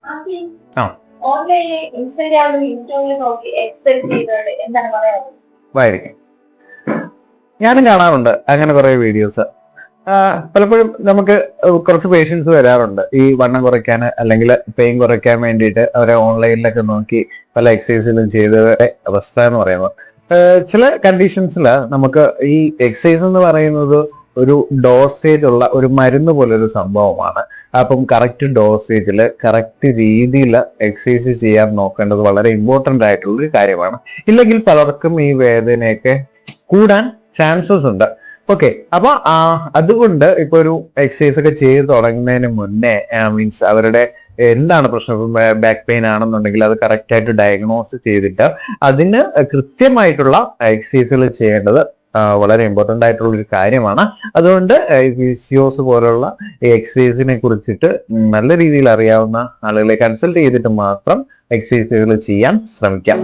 ആ ഓൺലൈനിൽ ഇൻസ്റ്റാഗ്രാമിലും യൂട്യൂബിലും നോക്കി എക്സസൈസ് ചെയ്തത് എന്താണ് പറയാനുള്ളത്? വായിരിക്കും. ഞാനും കാണാറുണ്ട് അങ്ങനെ കുറെ വീഡിയോസ്. പലപ്പോഴും നമുക്ക് കുറച്ച് പേഷ്യൻസ് വരാറുണ്ട് ഈ വണ്ണം കുറയ്ക്കാൻ അല്ലെങ്കിൽ പെയിൻ കുറയ്ക്കാൻ വേണ്ടിയിട്ട് അവരെ ഓൺലൈനിലൊക്കെ നോക്കി പല എക്സസൈസുകളും ചെയ്തവരുടെ അവസ്ഥ എന്ന് പറയുന്നത് ചില കണ്ടീഷൻസിൽ നമുക്ക് ഈ എക്സസൈസ് എന്ന് പറയുന്നത് ഒരു ഡോസേജ് ഉള്ള ഒരു മരുന്ന് പോലൊരു സംഭവമാണ്. അപ്പം കറക്റ്റ് ഡോസേജിൽ കറക്റ്റ് രീതിയിൽ എക്സസൈസ് ചെയ്യാൻ നോക്കേണ്ടത് വളരെ ഇമ്പോർട്ടൻ്റ് ആയിട്ടുള്ള ഒരു കാര്യമാണ്. ഇല്ലെങ്കിൽ പലർക്കും ഈ വേദനയൊക്കെ കൂടാൻ ചാൻസസ് ഉണ്ട്. ഓക്കെ, അപ്പൊ അതുകൊണ്ട് ഇപ്പൊ ഒരു എക്സസൈസ് ഒക്കെ ചെയ്ത് തുടങ്ങുന്നതിന് മുന്നേ മീൻസ് അവരുടെ എന്താണ് പ്രശ്നം, ബാക്ക് പെയിൻ ആണെന്നുണ്ടെങ്കിൽ അത് കറക്റ്റ് ആയിട്ട് ഡയഗ്നോസ് ചെയ്തിട്ട് അതിന് കൃത്യമായിട്ടുള്ള എക്സസൈസുകൾ ചെയ്യേണ്ടത് വളരെ ഇമ്പോർട്ടൻ്റ് ആയിട്ടുള്ള ഒരു കാര്യമാണ്. അതുകൊണ്ട് ഫിസിയോസ് പോലുള്ള എക്സസൈസിനെ കുറിച്ചിട്ട് നല്ല രീതിയിൽ അറിയാവുന്ന ആളുകളെ കൺസൾട്ട് ചെയ്തിട്ട് മാത്രം എക്സസൈസുകൾ ചെയ്യാൻ ശ്രമിക്കാം.